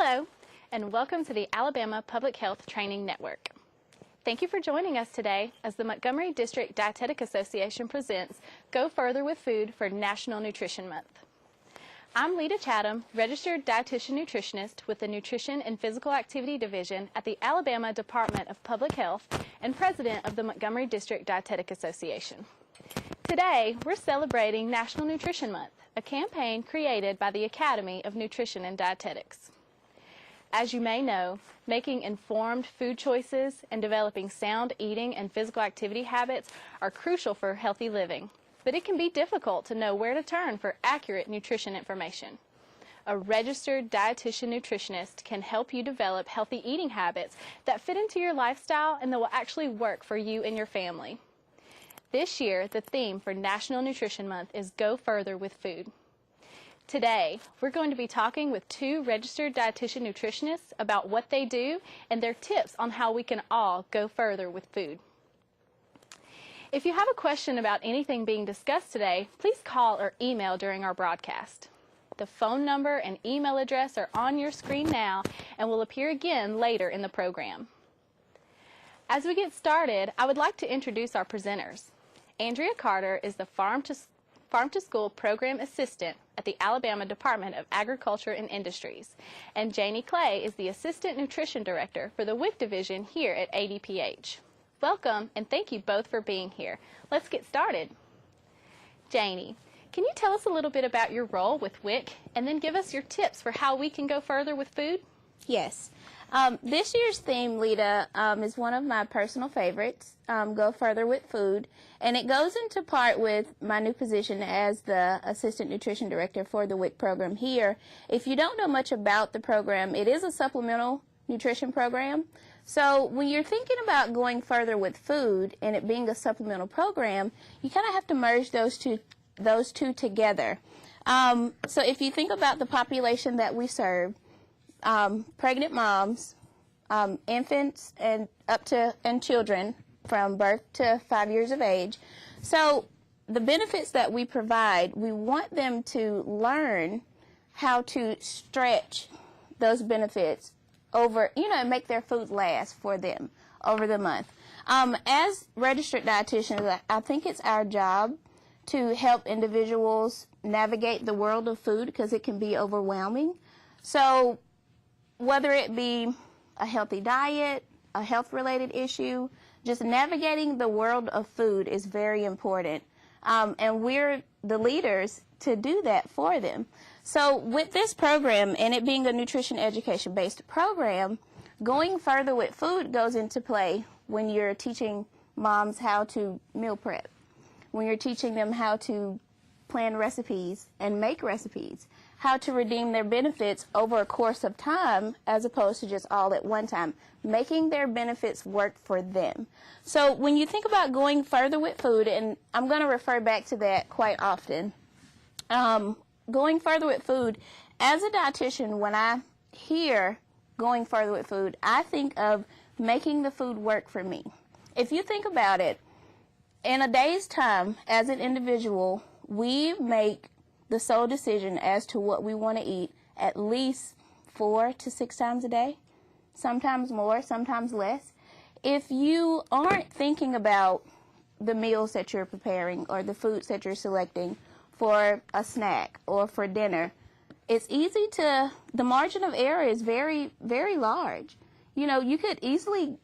Hello, and welcome to the Alabama Public Health Training Network. Thank you for joining us today as the Montgomery District Dietetic Association presents Go Further with Food for National Nutrition Month. I'm Lita Chatham, Registered Dietitian Nutritionist with the Nutrition and Physical Activity Division at the Alabama Department of Public Health and President of the Montgomery District Dietetic Association. Today, we're celebrating National Nutrition Month, a campaign created by the Academy of Nutrition and Dietetics. As you may know, making informed food choices and developing sound eating and physical activity habits are crucial for healthy living, but it can be difficult to know where to turn for accurate nutrition information. A registered dietitian nutritionist can help you develop healthy eating habits that fit into your lifestyle and that will actually work for you and your family. This year, the theme for National Nutrition Month is Go Further with Food. Today, we're going to be talking with two registered dietitian nutritionists about what they do and their tips on how we can all go further with food. If you have a question about anything being discussed today, please call or email during our broadcast. The phone number and email address are on your screen now and will appear again later in the program. As we get started, I would like to introduce our presenters. Andrea Carter is the Farm to School Program Assistant at the Alabama Department of Agriculture and Industries, and Janie Clay is the Assistant Nutrition Director for the WIC Division here at ADPH. Welcome, and thank you both for being here. Let's get started. Janie, can you tell us a little bit about your role with WIC, and then give us your tips for how we can go further with food? Yes. This year's theme, Lita, is one of my personal favorites, Go Further with Food, and it goes into part with my new position as the Assistant Nutrition Director for the WIC program here. If you don't know much about the program, it is a supplemental nutrition program. So when you're thinking about going further with food and it being a supplemental program, you kind of have to merge those two together. So if you think about the population that we serve, pregnant moms, infants, and children from birth to 5 years of age. So the benefits that we provide, we want them to learn how to stretch those benefits over, and make their food last for them over the month. As registered dietitians, I think it's our job to help individuals navigate the world of food because it can be overwhelming. So whether it be a healthy diet, a health-related issue, just navigating the world of food is very important. And we're the leaders to do that for them. So with this program, and it being a nutrition education-based program, going further with food goes into play when you're teaching moms how to meal prep, when you're teaching them how to plan recipes and make recipes, how to redeem their benefits over a course of time as opposed to just all at one time, making their benefits work for them. So when you think about going further with food, and I'm going to refer back to that quite often, going further with food, as a dietitian, when I hear going further with food, I think of making the food work for me. If you think about it, in a day's time, as an individual, we make the sole decision as to what we want to eat at least 4 to 6 times a day, sometimes more, sometimes less. If you aren't thinking about the meals that you're preparing or the foods that you're selecting for a snack or for dinner, it's easy to, the margin of error is very, very large. You could easily,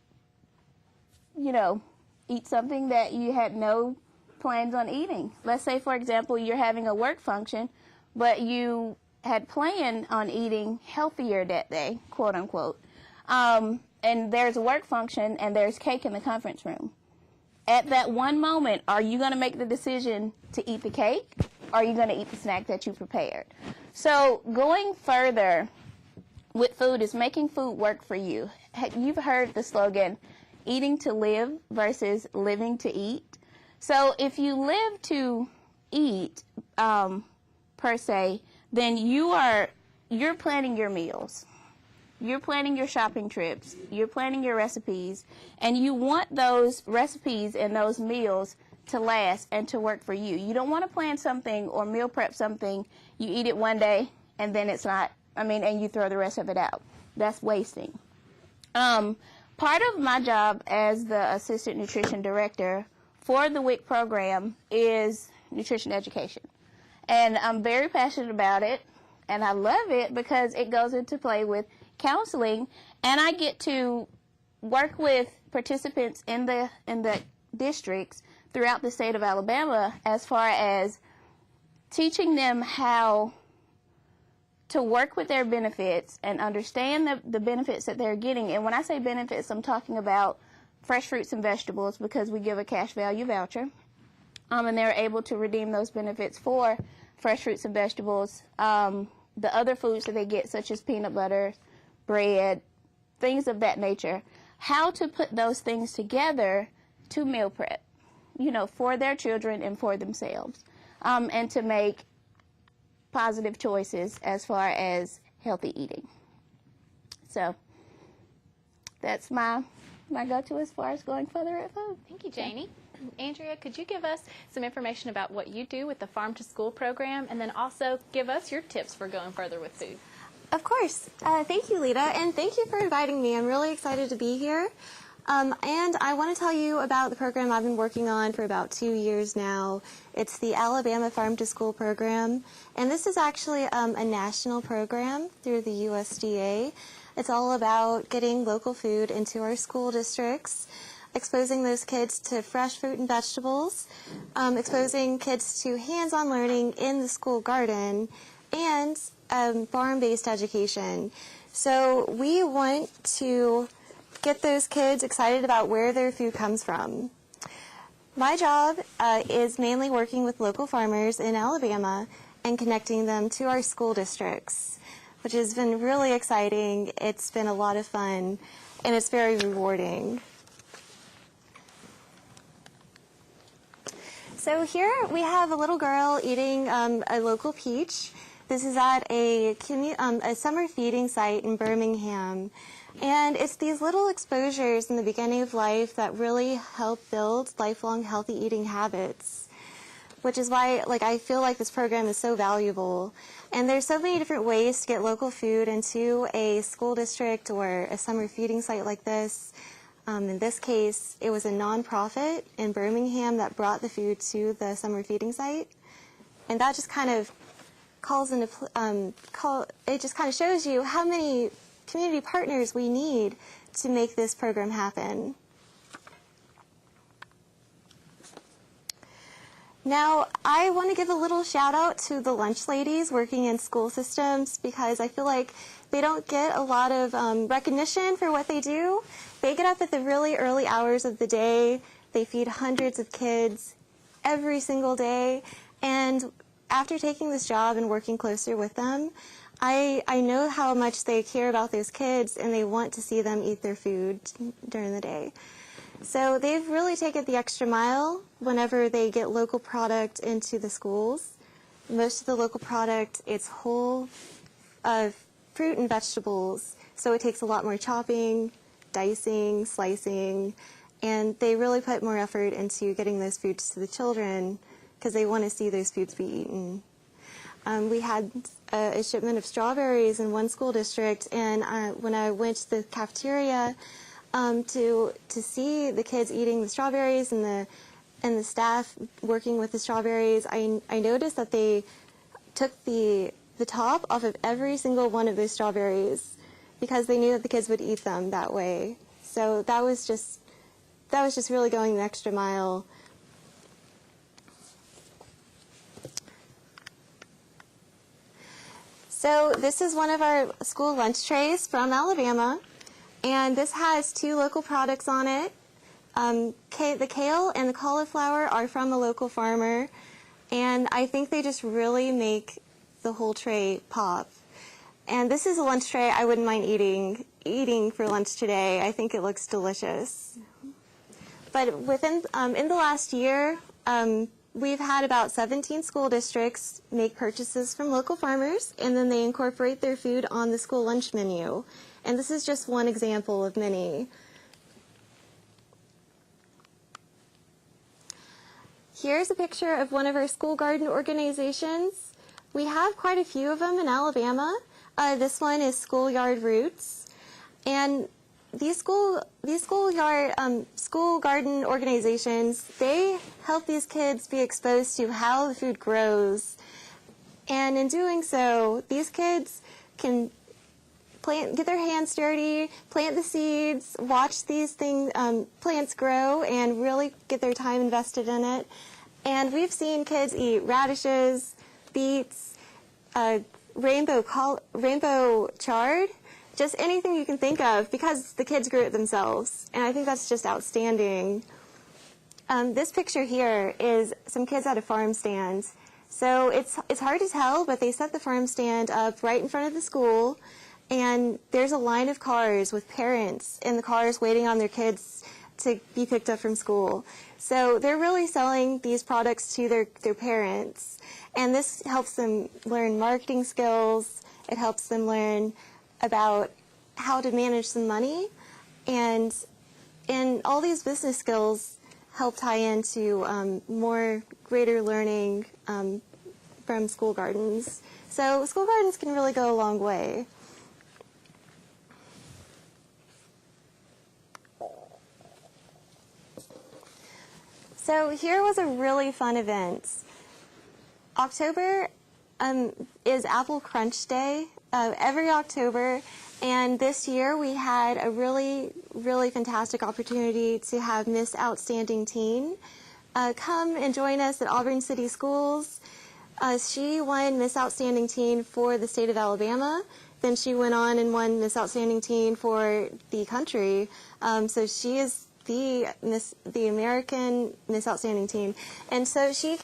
eat something that you had no plans on eating. Let's say, for example, you're having a work function, but you had planned on eating healthier that day, quote unquote, and there's a work function and there's cake in the conference room. At that one moment, are you going to make the decision to eat the cake, or are you going to eat the snack that you prepared? So going further with food is making food work for you. You've heard the slogan, eating to live versus living to eat. So if you live to eat, per se, then you're planning your meals. You're planning your shopping trips. You're planning your recipes. And you want those recipes and those meals to last and to work for you. You don't want to plan something or meal prep something, you eat it one day, and then it's not and you throw the rest of it out. That's wasting. Part of my job as the Assistant Nutrition Director for the WIC program is nutrition education. And I'm very passionate about it, and I love it because it goes into play with counseling, and I get to work with participants in the districts throughout the state of Alabama as far as teaching them how to work with their benefits and understand the benefits that they're getting. And when I say benefits, I'm talking about fresh fruits and vegetables, because we give a cash value voucher, and they're able to redeem those benefits for fresh fruits and vegetables. The other foods that they get, such as peanut butter, bread, things of that nature, how to put those things together to meal prep, for their children and for themselves, and to make positive choices as far as healthy eating. So that's my go-to as far as going further at food. Thank you, Janie. Andrea, could you give us some information about what you do with the Farm to School program, and then also give us your tips for going further with food? Of course. Thank you, Lita, and thank you for inviting me. I'm really excited to be here. And I want to tell you about the program I've been working on for about 2 years now. It's the Alabama Farm to School program, and this is actually a national program through the USDA. It's all about getting local food into our school districts, exposing those kids to fresh fruit and vegetables, exposing kids to hands-on learning in the school garden, and farm-based education. So we want to get those kids excited about where their food comes from. My job is mainly working with local farmers in Alabama and connecting them to our school districts, which has been really exciting. It's been a lot of fun, and it's very rewarding. So here we have a little girl eating a local peach. This is at a summer feeding site in Birmingham. And it's these little exposures in the beginning of life that really help build lifelong healthy eating habits, which is why I feel like this program is so valuable. And there's so many different ways to get local food into a school district or a summer feeding site like this. In this case, it was a nonprofit in Birmingham that brought the food to the summer feeding site. And that just kind of it just kind of shows you how many community partners we need to make this program happen. Now, I want to give a little shout out to the lunch ladies working in school systems, because I feel like they don't get a lot of recognition for what they do. They get up at the really early hours of the day. They feed hundreds of kids every single day. And after taking this job and working closer with them, I know how much they care about those kids, and they want to see them eat their food during the day. So they've really taken the extra mile whenever they get local product into the schools. Most of the local product, it's whole fruit and vegetables, so it takes a lot more chopping, dicing, slicing, and they really put more effort into getting those foods to the children because they want to see those foods be eaten. We had a shipment of strawberries in one school district, and when I went to the cafeteria to see the kids eating the strawberries and the staff working with the strawberries, I noticed that they took the top off of every single one of those strawberries because they knew that the kids would eat them that way. So that was just really going the extra mile. So this is one of our school lunch trays from Alabama, and this has 2 local products on it. The kale and the cauliflower are from a local farmer, and I think they just really make the whole tray pop. And this is a lunch tray I wouldn't mind eating for lunch today. I think it looks delicious. But in the last year, we've had about 17 school districts make purchases from local farmers, and then they incorporate their food on the school lunch menu. And this is just one example of many. Here's a picture of one of our school garden organizations. We have quite a few of them in Alabama. This one is Schoolyard Roots, and these school garden organizations, they help these kids be exposed to how the food grows, and in doing so, these kids can get their hands dirty, plant the seeds, watch these plants grow, and really get their time invested in it. And we've seen kids eat radishes, beets, rainbow chard, just anything you can think of, because the kids grew it themselves. And I think that's just outstanding. This picture here is some kids at a farm stand. So it's hard to tell, but they set the farm stand up right in front of the school, and there's a line of cars with parents in the cars waiting on their kids to be picked up from school. So they're really selling these products to their parents, and this helps them learn marketing skills. It helps them learn about how to manage some money, and all these business skills help tie into more greater learning from school gardens. So school gardens can really go a long way. So here was a really fun event. October is Apple Crunch Day every October, and this year we had a really, really fantastic opportunity to have Miss Outstanding Teen come and join us at Auburn City Schools. She won Miss Outstanding Teen for the state of Alabama. Then she went on and won Miss Outstanding Teen for the country. So she is the American Miss Outstanding Teen. And so she came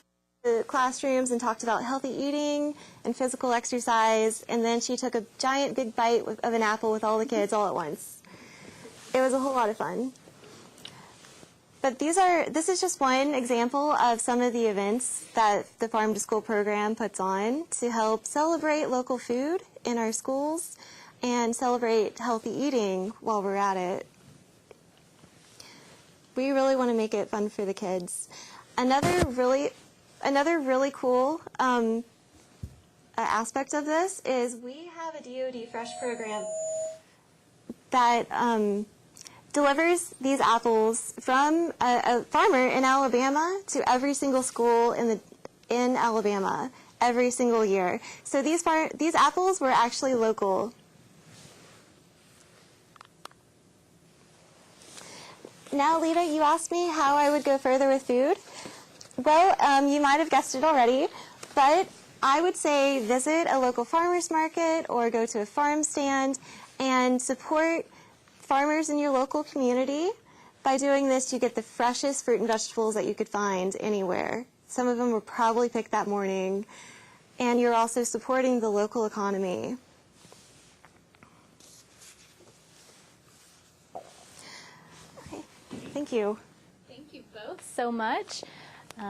to the classrooms and talked about healthy eating and physical exercise, and then she took a giant big bite of an apple with all the kids all at once. It was a whole lot of fun. But this is just one example of some of the events that the Farm to School program puts on to help celebrate local food in our schools and celebrate healthy eating while we're at it. We really want to make it fun for the kids. Another really cool aspect of this is we have a DoD Fresh program that delivers these apples from a farmer in Alabama to every single school in Alabama every single year. So these apples were actually local. Now, Lita, you asked me how I would go further with food. Well, you might have guessed it already, but I would say visit a local farmer's market or go to a farm stand and support farmers in your local community. By doing this, you get the freshest fruit and vegetables that you could find anywhere. Some of them were probably picked that morning, and you're also supporting the local economy. Okay, thank you. Thank you both so much.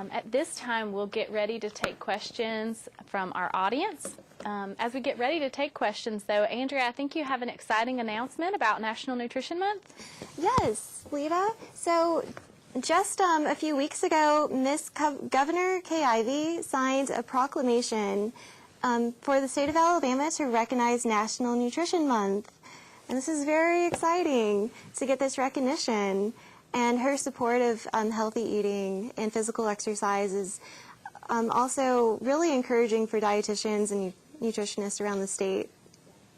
At this time, we'll get ready to take questions from our audience. As we get ready to take questions, though, Andrea, I think you have an exciting announcement about National Nutrition Month. Yes, Lita. So just a few weeks ago, Governor Kay Ivey signed a proclamation for the state of Alabama to recognize National Nutrition Month. And this is very exciting to get this recognition. And her support of healthy eating and physical exercise is also really encouraging for dietitians and nutritionists around the state.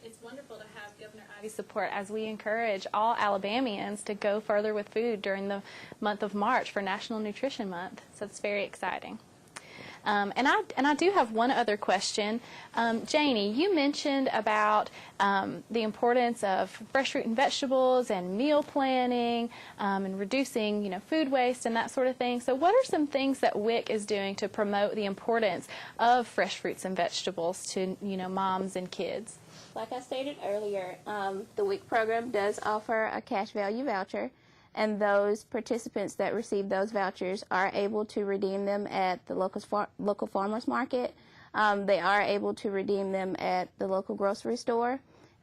It's wonderful to have Governor Ivey's support as we encourage all Alabamians to go further with food during the month of March for National Nutrition Month. So it's very exciting. And I do have one other question. Janie, you mentioned about the importance of fresh fruit and vegetables and meal planning and reducing, food waste and that sort of thing. So what are some things that WIC is doing to promote the importance of fresh fruits and vegetables to, moms and kids? Like I stated earlier, the WIC program does offer a cash value voucher, and those participants that receive those vouchers are able to redeem them at the local farmers market. They are able to redeem them at the local grocery store,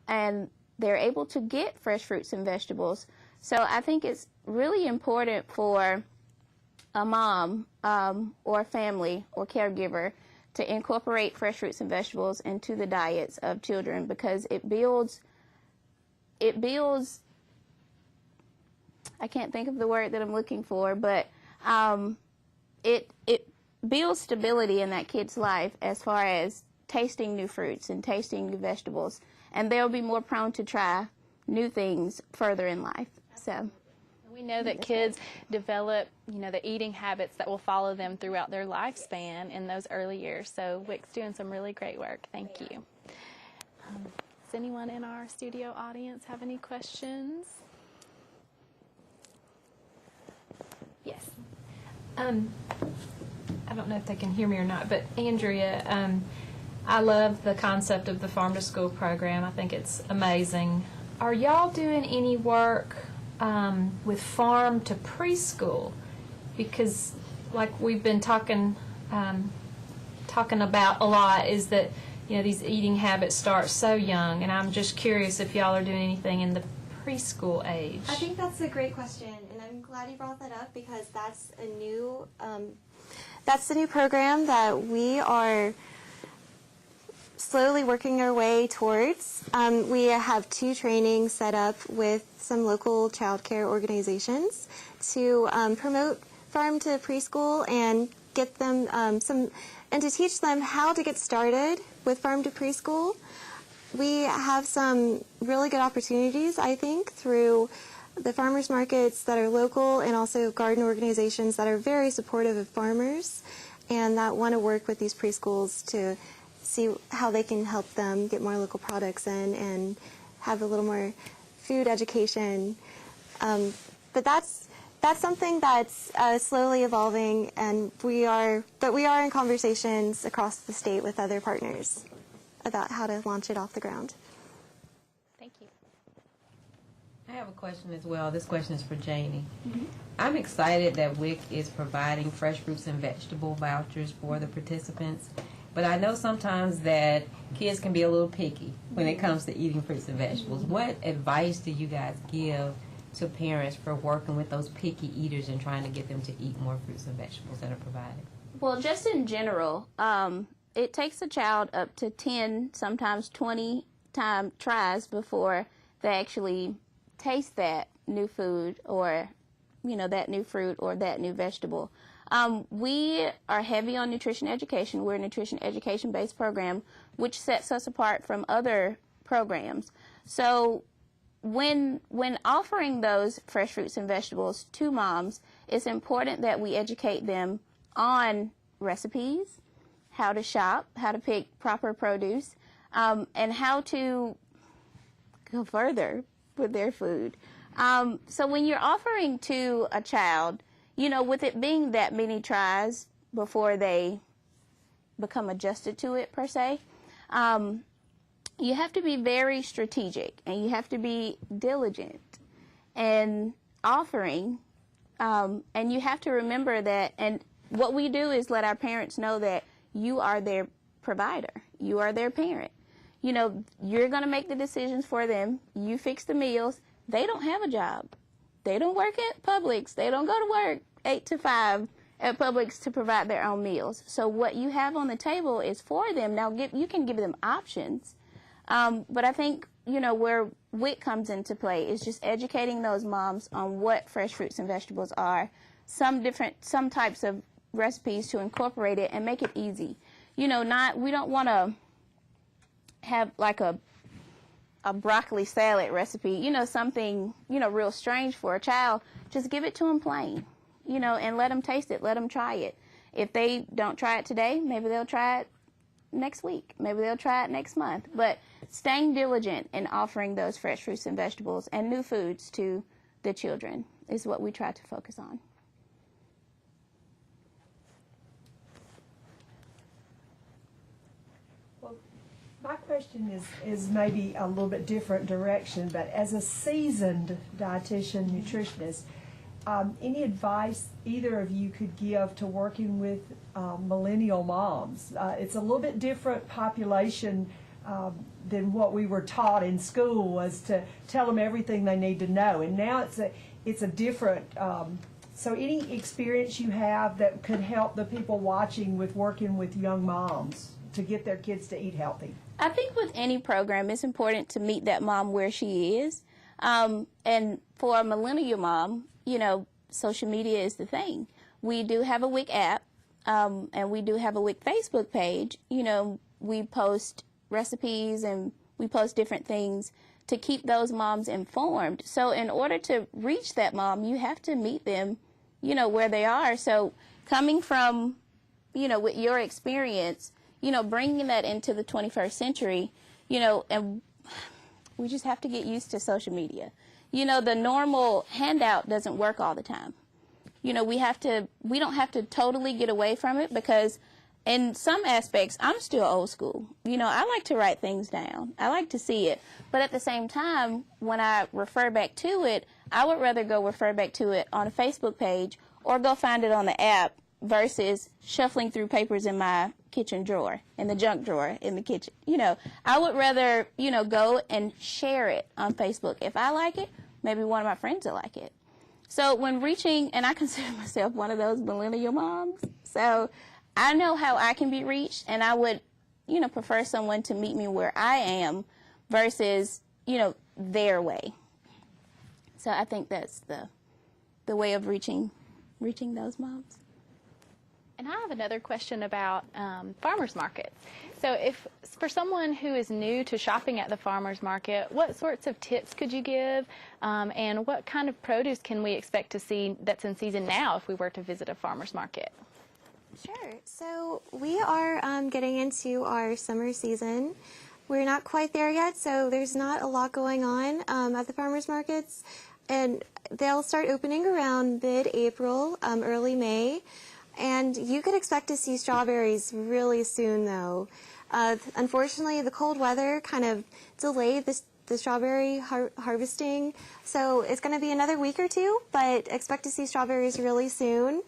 and they're able to get fresh fruits and vegetables. So I think it's really important for a mom or family or caregiver to incorporate fresh fruits and vegetables into the diets of children, because it builds, I can't think of the word that I'm looking for, but it builds stability in that kid's life as far as tasting new fruits and tasting new vegetables, and they'll be more prone to try new things further in life. So we know that kids develop, the eating habits that will follow them throughout their lifespan in those early years. So WIC's doing some really great work. Thank you. Does anyone in our studio audience have any questions? Yes. I don't know if they can hear me or not, but Andrea, I love the concept of the Farm to School program. I think it's amazing. Are y'all doing any work with Farm to Preschool? Because like we've been talking about a lot, is that these eating habits start so young, and I'm just curious if y'all are doing anything in the preschool age. I think that's a great question, and I'm glad you brought that up, because that's the new program that we are slowly working our way towards. We have 2 trainings set up with some local child care organizations to promote Farm to Preschool and get them and to teach them how to get started with Farm to Preschool. We have some really good opportunities, I think, through the farmers markets that are local, and also garden organizations that are very supportive of farmers and that want to work with these preschools to see how they can help them get more local products in and have a little more food education. But that's something that's slowly evolving, and we are in conversations across the state with other partners about how to launch it off the ground. Thank you. I have a question as well. This question is for Janie. I'm excited that WIC is providing fresh fruits and vegetable vouchers for the participants, but I know sometimes that kids can be a little picky when it comes to eating fruits and vegetables. What advice do you guys give to parents for working with those picky eaters and trying to get them to eat more fruits and vegetables that are provided? Well, just in general, it takes a child up to 10, sometimes 20 tries before they actually taste that new food, or that new fruit or that new vegetable. We are heavy on nutrition education. We're a nutrition education based program, which sets us apart from other programs. So when offering those fresh fruits and vegetables to moms, it's important that we educate them on recipes, how to shop, how to pick proper produce, and how to go further with their food. So when you're offering to a child, with it being that many tries before they become adjusted to it, per se, you have to be very strategic, and you have to be diligent in offering, and you have to remember that, and what we do is let our parents know that you are their provider. You are their parent. You're going to make the decisions for them. You fix the meals. They don't have a job. They don't work at Publix. They don't go to work 8 to 5 at Publix to provide their own meals. So what you have on the table is for them. Now, you can give them options. But I think, where WIC comes into play is just educating those moms on what fresh fruits and vegetables are, some types of recipes to incorporate it and make it easy. We don't want to have like a broccoli salad recipe, something, real strange for a child. Just give it to them plain, and let them taste it, let them try it. If they don't try it today, maybe they'll try it next week, maybe they'll try it next month. But staying diligent in offering those fresh fruits and vegetables and new foods to the children is what we try to focus on. My question is maybe a little bit different direction, but as a seasoned dietitian, nutritionist, any advice either of you could give to working with millennial moms? It's a little bit different population than what we were taught in school, was to tell them everything they need to know. And now it's a different So any experience you have that could help the people watching with working with young moms to get their kids to eat healthy? I think with any program, it's important to meet that mom where she is. And for a millennial mom, you know, social media is the thing. We do have a WIC app, and we do have a WIC Facebook page. You know, we post recipes and we post different things to keep those moms informed. So in order to reach that mom, you have to meet them, you know, where they are. So coming from, you know, with your experience, you know, bringing that into the 21st century, you know, and we just have to get used to social media. You know, the normal handout doesn't work all the time. You know, we don't have to totally get away from it, because in some aspects, I'm still old school. You know, I like to write things down. I like to see it. But at the same time, when I refer back to it, I would rather go refer back to it on a Facebook page or go find it on the app versus shuffling through papers in my kitchen drawer, in the junk drawer in the kitchen. You know, I would rather, you know, go and share it on Facebook. If I like it, maybe one of my friends will like it. So when reaching, and I consider myself one of those millennial moms, so I know how I can be reached, and I would, you know, prefer someone to meet me where I am versus, you know, their way. So I think that's the way of reaching those moms. And I have another question about farmers markets. So if for someone who is new to shopping at the farmers market, what sorts of tips could you give? And what kind of produce can we expect to see that's in season now if we were to visit a farmers market? Sure. So we are getting into our summer season. We're not quite there yet, so there's not a lot going on at the farmers markets. And they'll start opening around mid-April, early May. And you could expect to see strawberries really soon, though. Unfortunately, the cold weather kind of delayed the strawberry harvesting. So it's going to be another week or two, but expect to see strawberries really soon.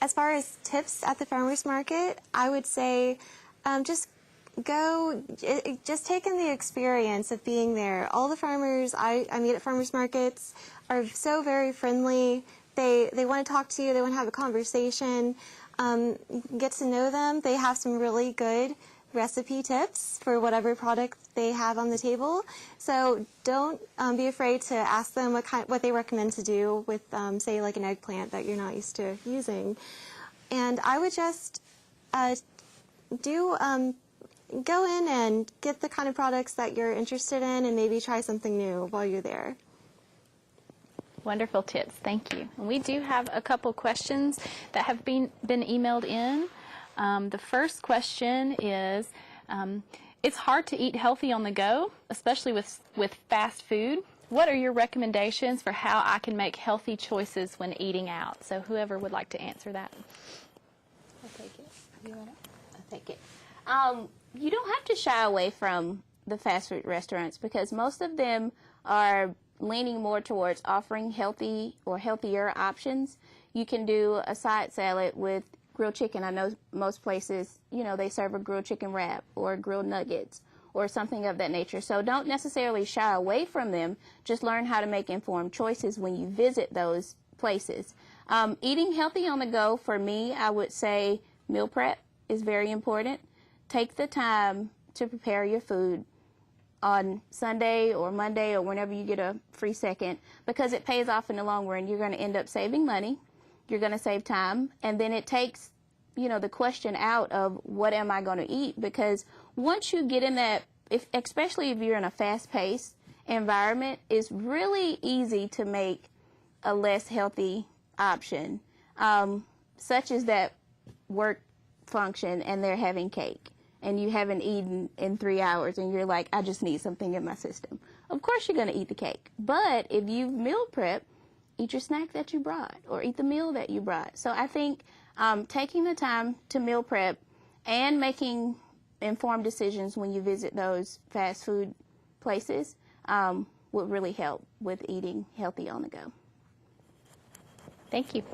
As far as tips at the farmers market, I would say just take in the experience of being there. All the farmers I meet at farmers markets are so very friendly. They want to talk to you. They want to have a conversation. Get to know them. They have some really good recipe tips for whatever product they have on the table. So don't be afraid to ask them what they recommend to do with, say, like an eggplant that you're not used to using. And I would just go in and get the kind of products that you're interested in, and maybe try something new while you're there. Wonderful tips. Thank you. And we do have a couple questions that have been emailed in. The first question is, it's hard to eat healthy on the go, especially with fast food. What are your recommendations for how I can make healthy choices when eating out? So whoever would like to answer that. I'll take it. You want it? I'll take it. You don't have to shy away from the fast food restaurants, because most of them are leaning more towards offering healthy or healthier options. You can do a side salad with grilled chicken. I know most places, you know, they serve a grilled chicken wrap or grilled nuggets or something of that nature. So don't necessarily shy away from them. Just learn how to make informed choices when you visit those places. Eating healthy on the go, for me, I would say meal prep is very important. Take the time to prepare your food on Sunday or Monday or whenever you get a free second, because it pays off in the long run. You're going to end up saving money, you're going to save time, and then it takes, you know, the question out of what am I going to eat, because once you get in that, especially if you're in a fast-paced environment, it's really easy to make a less healthy option, such as that work function and they're having cake, and you haven't eaten in 3 hours, and you're like, I just need something in my system. Of course you're going to eat the cake. But if you meal prep, eat your snack that you brought, or eat the meal that you brought. So I think taking the time to meal prep and making informed decisions when you visit those fast food places would really help with eating healthy on the go. Thank you.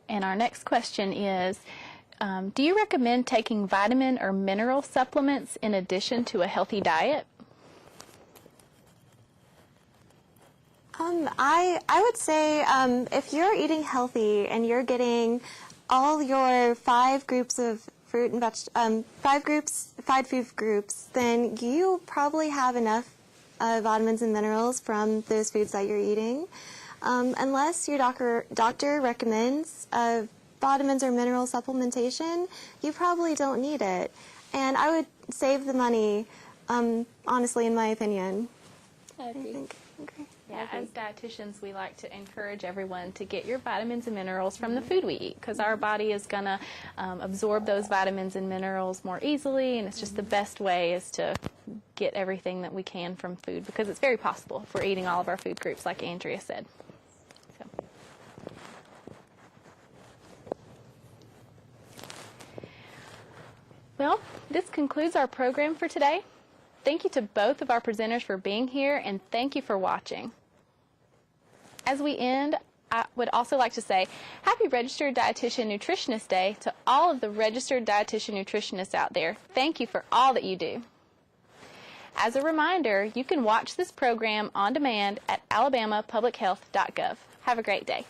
And our next question is, do you recommend taking vitamin or mineral supplements in addition to a healthy diet? I would say if you're eating healthy and you're getting all your 5 groups of fruit and five food groups, then you probably have enough vitamins and minerals from those foods that you're eating. Unless your doctor recommends vitamins or mineral supplementation, you probably don't need it. And I would save the money, honestly, in my opinion. I agree. Okay. Yeah, as dietitians, we like to encourage everyone to get your vitamins and minerals from the food we eat, because our body is going to absorb those vitamins and minerals more easily, and it's just the best way is to get everything that we can from food, because it's very possible if we're eating all of our food groups, like Andrea said. So. Well, this concludes our program for today. Thank you to both of our presenters for being here, and thank you for watching. As we end, I would also like to say Happy Registered Dietitian Nutritionist Day to all of the registered dietitian nutritionists out there. Thank you for all that you do. As a reminder, you can watch this program on demand at alabamapublichealth.gov. Have a great day.